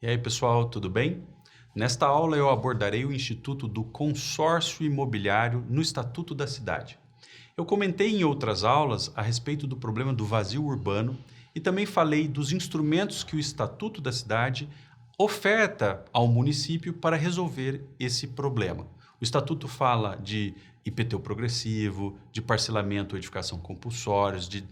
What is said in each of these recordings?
E aí, pessoal, tudo bem? Nesta aula eu abordarei o Instituto do Consórcio Imobiliário no Estatuto da Cidade. Eu comentei em outras aulas a respeito do problema do vazio urbano e também falei dos instrumentos que o Estatuto da Cidade oferta ao município para resolver esse problema. O Estatuto fala de IPTU progressivo, de parcelamento ou edificação compulsórios, de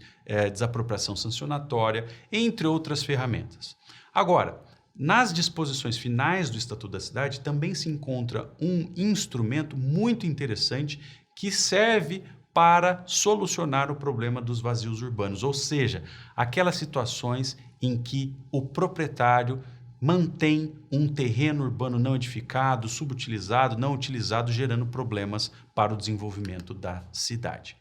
desapropriação sancionatória, entre outras ferramentas. Agora, nas disposições finais do Estatuto da Cidade também se encontra um instrumento muito interessante que serve para solucionar o problema dos vazios urbanos, ou seja, aquelas situações em que o proprietário mantém um terreno urbano não edificado, subutilizado, não utilizado, gerando problemas para o desenvolvimento da cidade.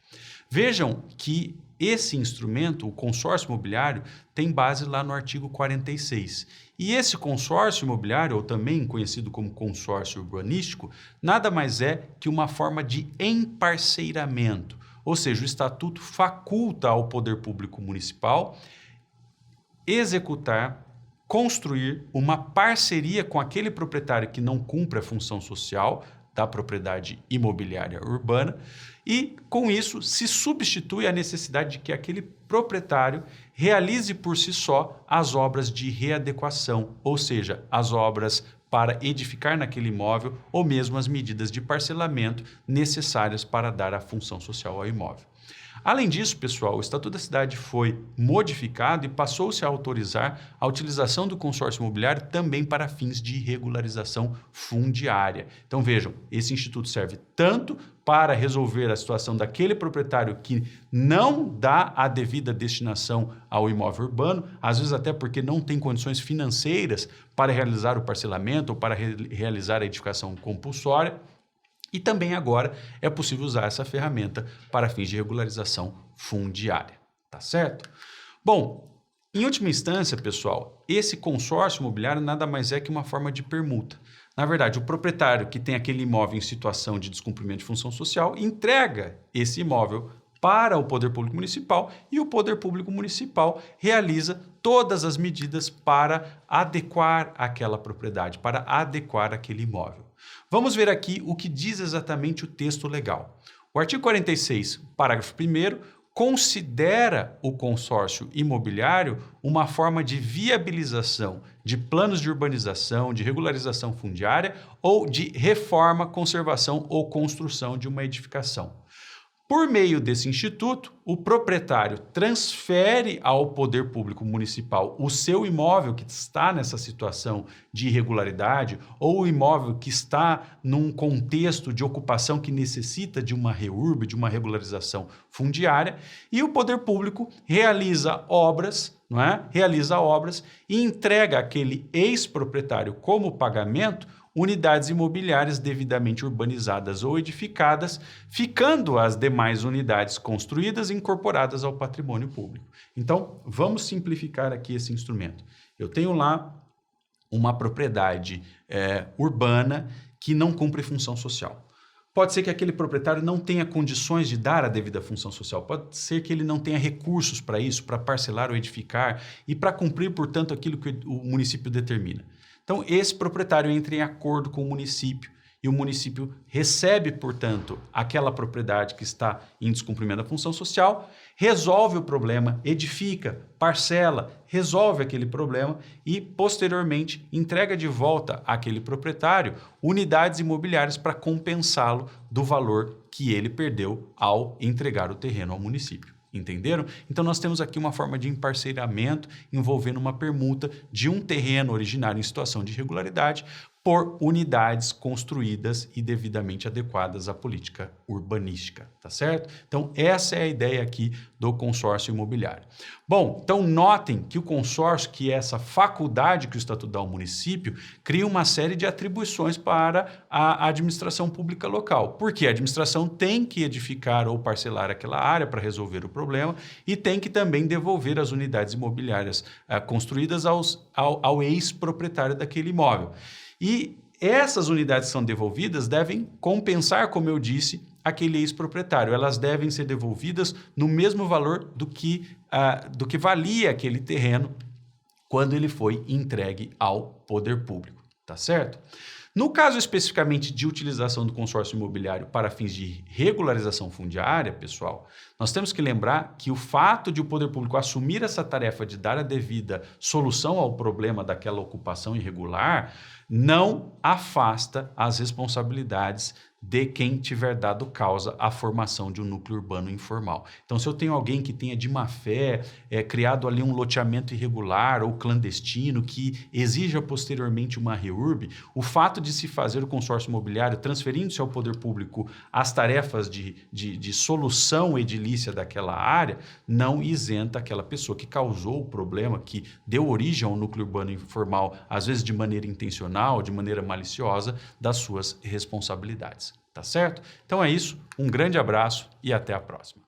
Vejam que esse instrumento, o consórcio imobiliário, tem base lá no artigo 46. E esse consórcio imobiliário, ou também conhecido como consórcio urbanístico, nada mais é que uma forma de emparceiramento. Ou seja, o estatuto faculta ao poder público municipal executar, construir uma parceria com aquele proprietário que não cumpre a função social da propriedade imobiliária urbana e, com isso, se substitui a necessidade de que aquele proprietário realize por si só as obras de readequação, ou seja, as obras para edificar naquele imóvel ou mesmo as medidas de parcelamento necessárias para dar a função social ao imóvel. Além disso, pessoal, o Estatuto da Cidade foi modificado e passou-se a autorizar a utilização do consórcio imobiliário também para fins de regularização fundiária. Então vejam, esse instituto serve tanto para resolver a situação daquele proprietário que não dá a devida destinação ao imóvel urbano, às vezes até porque não tem condições financeiras para realizar o parcelamento ou para realizar a edificação compulsória. E também agora é possível usar essa ferramenta para fins de regularização fundiária, tá certo? Bom, em última instância, pessoal, esse consórcio imobiliário nada mais é que uma forma de permuta. Na verdade, o proprietário que tem aquele imóvel em situação de descumprimento de função social entrega esse imóvel para o poder público municipal e o poder público municipal realiza todas as medidas para adequar aquela propriedade, para adequar aquele imóvel. Vamos ver aqui o que diz exatamente o texto legal. O artigo 46, parágrafo 1º, considera o consórcio imobiliário uma forma de viabilização de planos de urbanização, de regularização fundiária ou de reforma, conservação ou construção de uma edificação. Por meio desse instituto, o proprietário transfere ao poder público municipal o seu imóvel que está nessa situação de irregularidade ou o imóvel que está num contexto de ocupação que necessita de uma REURB, de uma regularização fundiária, e o poder público realiza obras, não é? Realiza obras e entrega àquele ex-proprietário como pagamento unidades imobiliárias devidamente urbanizadas ou edificadas, ficando as demais unidades construídas e incorporadas ao patrimônio público. Então, vamos simplificar aqui esse instrumento. Eu tenho lá uma propriedade urbana que não cumpre função social. Pode ser que aquele proprietário não tenha condições de dar a devida função social, pode ser que ele não tenha recursos para isso, para parcelar ou edificar e para cumprir, portanto, aquilo que o município determina. Então, esse proprietário entra em acordo com o município e o município recebe, portanto, aquela propriedade que está em descumprimento da função social, resolve o problema, edifica, parcela, resolve aquele problema e, posteriormente, entrega de volta àquele proprietário unidades imobiliárias para compensá-lo do valor que ele perdeu ao entregar o terreno ao município. Entenderam? Então nós temos aqui uma forma de emparceiramento envolvendo uma permuta de um terreno originário em situação de irregularidade por unidades construídas e devidamente adequadas à política urbanística, tá certo? Então essa é a ideia aqui do consórcio imobiliário. Bom, então notem que o consórcio, que é essa faculdade que o Estatuto dá ao município, cria uma série de atribuições para a administração pública local. Porque a administração tem que edificar ou parcelar aquela área para resolver o problema e tem que também devolver as unidades imobiliárias construídas ao ex-proprietário daquele imóvel. E essas unidades que são devolvidas devem compensar, como eu disse, aquele ex-proprietário. Elas devem ser devolvidas no mesmo valor do que valia aquele terreno quando ele foi entregue ao poder público, tá certo? No caso especificamente de utilização do consórcio imobiliário para fins de regularização fundiária, pessoal, nós temos que lembrar que o fato de o poder público assumir essa tarefa de dar a devida solução ao problema daquela ocupação irregular não afasta as responsabilidades de quem tiver dado causa à formação de um núcleo urbano informal. Então, se eu tenho alguém que tenha de má fé criado ali um loteamento irregular ou clandestino que exija posteriormente uma REURB, o fato de se fazer o consórcio imobiliário transferindo-se ao poder público as tarefas de solução edilícia daquela área não isenta aquela pessoa que causou o problema, que deu origem ao núcleo urbano informal, às vezes de maneira intencional, de maneira maliciosa, das suas responsabilidades. Tá certo? Então é isso, um grande abraço e até a próxima.